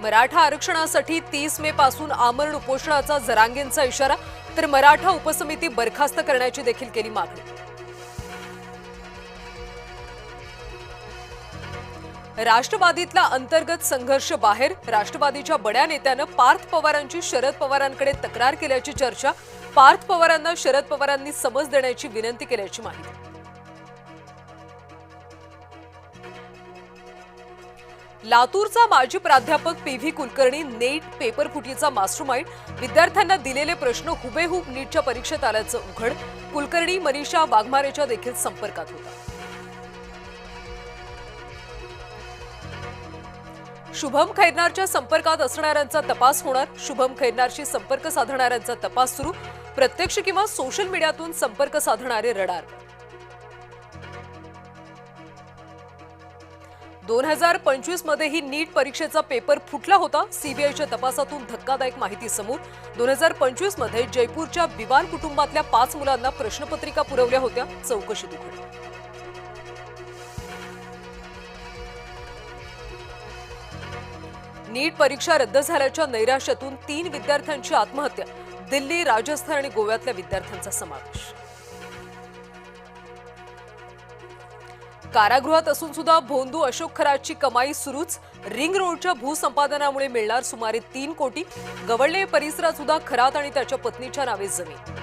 मराठा आरक्षणासाठी 30 मे पासून आमरण उपोषणाचा जरांगेंचा इशारा, तर मराठा उपसमिती बरखास्त करण्याची देखील केली मागणी. राष्ट्रवादीतला अंतर्गत संघर्ष बाहेर, राष्ट्रवादीच्या बड्या नेत्यानं पार्थ पवारांची शरद पवारांकडे तक्रार केल्याची चर्चा. पार्थ पवारांना शरद पवारांनी समज देण्याची विनंती केल्याची माहिती. लातूरचा माजी प्राध्यापक पी.व्ही. कुलकर्णी नेट पेपर फुटीचा मास्टरमाइंड, विद्यार्थ्यांना दिलेले प्रश्न हुबेहूब नीटच्या परीक्षेत आल्याचं उघड. कुलकर्णी मनीषा वाघमारेच्या देखील संपर्कात होता. शुभम खैरनारच्या संपर्कात असणाऱ्यांचा तपास होणार. शुभम खैरनारशी संपर्क साधणाऱ्यांचा तपास सुरू. प्रत्यक्ष किंवा सोशल मीडियातून संपर्क साधणारे रडार. 2025 मध्येही नीट परीक्षेचा पेपर फुटला होता. सीबीआयच्या तपासातून धक्कादायक माहिती समोर. 2025 मध्ये जयपूरच्या बिवाल कुटुंबातल्या 5 मुलांना प्रश्नपत्रिका पुरवल्या होत्या. चौकशीत उघड. नीट परीक्षा रद्द झाल्याच्या नैराश्यातून 3 विद्यार्थ्यांची आत्महत्या. दिल्ली, राजस्थान आणि गोव्यातल्या विद्यार्थ्यांचा समावेश. कारागृहात असून सुद्धा भोंदू अशोक खरातची कमाई सुरूच. रिंग रोडच्या भूसंपादनामुळे मिळणार सुमारे 3 कोटी. गवळणे परिसरात सुद्धा खरात आणि त्याच्या पत्नीच्या नावे जमीन.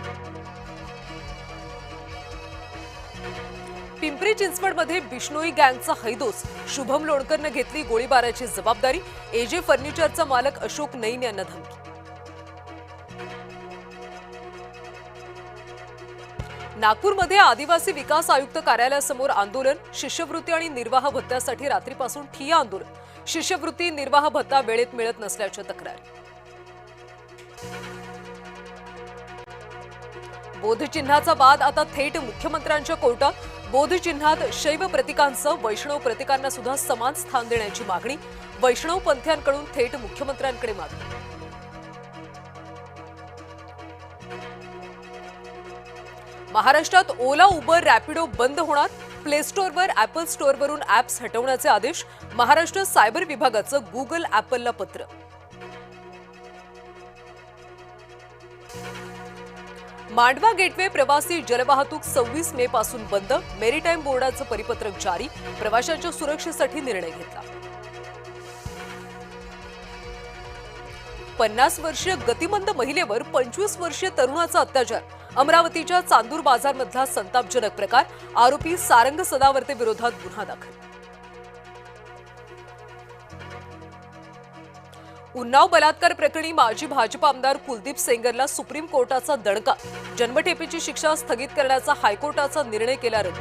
पिंपरी चिंचवडमध्ये बिश्नोई गँगचा हैदोस. शुभम लोणकरनं घेतली गोळीबाराची जबाबदारी. एजे फर्निचरचा मालक अशोक नईन यांना धमकी. नागपूरमध्ये आदिवासी विकास आयुक्त कार्यालयासमोर आंदोलन. शिष्यवृत्ती आणि निर्वाह भत्त्यासाठी रात्रीपासून ठिय्या आंदोलन. शिष्यवृत्ती निर्वाह भत्ता वेळेत मिळत नसल्याच्या तक्रारी. बोधचिन्हाचा वाद आता थेट मुख्यमंत्र्यांच्या कोर्टात. बोधचिन्हात शैव प्रतीकांसह वैष्णव प्रतीकांना सुद्धा समान स्थान देण्याची मागणी. वैष्णव पंथीयांकडून थेट मुख्यमंत्र्यांकडे मागणी. महाराष्ट्रात ओला, उबर, रॅपिडो बंद होणार. प्ले स्टोअरवर ऍपल स्टोअरवरून ऍप्स हटवण्याचे आदेश. महाराष्ट्र सायबर विभागाचं गुगल ऍपलला पत्र. मांडवा गेटवे प्रवासी जलवाहतूक 26 मे पासून बंद. मेरीटाईम बोर्डाचं परिपत्रक जारी. प्रवाशांच्या सुरक्षेसाठी निर्णय घेतला. 50 वर्षीय गतिमंद महिलेवर 25 वर्षीय तरुणाचा अत्याचार. अमरावतीच्या चांदूर बाजारमधला संतापजनक प्रकार. आरोपी सारंग सदावर्ते विरोधात गुन्हा दाखल. उन्नाव बलात्कार प्रकरणी माजी भाजप आमदार कुलदीप सेंगरला सुप्रीम कोर्टाचा दणका. जन्मठेपेची शिक्षा स्थगित करण्याचा हायकोर्टाचा निर्णय केला रद्द.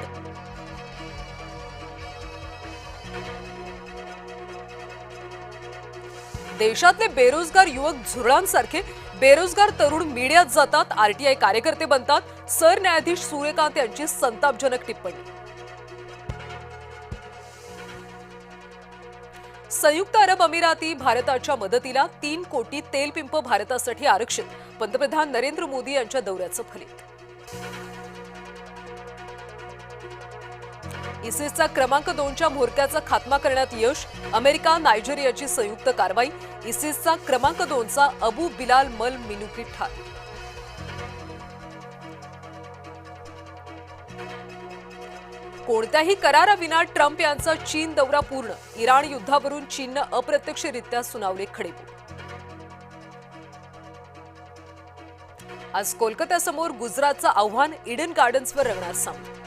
देशातले बेरोजगार युवक झुरळांसारखे. बेरोजगार तरुण मीडियात जातात, आरटीआय कार्यकर्ते बनतात. सरन्यायाधीश सूर्यकांत यांची संतापजनक टिप्पणी. संयुक्त अरब अमिराती भारताच्या मदतीला. 3 कोटी तेल पिंप भारतासाठी आरक्षित. पंतप्रधान नरेंद्र मोदी यांच्या दौऱ्याचं फलित. इसिसचा क्रमांक 2च्या म्होरक्याचा खात्मा करण्यात यश. अमेरिका, नायजेरियाची संयुक्त कारवाई. इसिसचा क्रमांक 2चा अबू बिलाल मल मिनुकी ठार. कोणत्याही कराराविना ट्रम्प यांचा चीन दौरा पूर्ण. इराण युद्धावरून चीननं अप्रत्यक्षरित्या सुनावले खडेबोल. आज कोलकात्यासमोर गुजरातचं आव्हान. इडन गार्डन्सवर रंगणार सामना.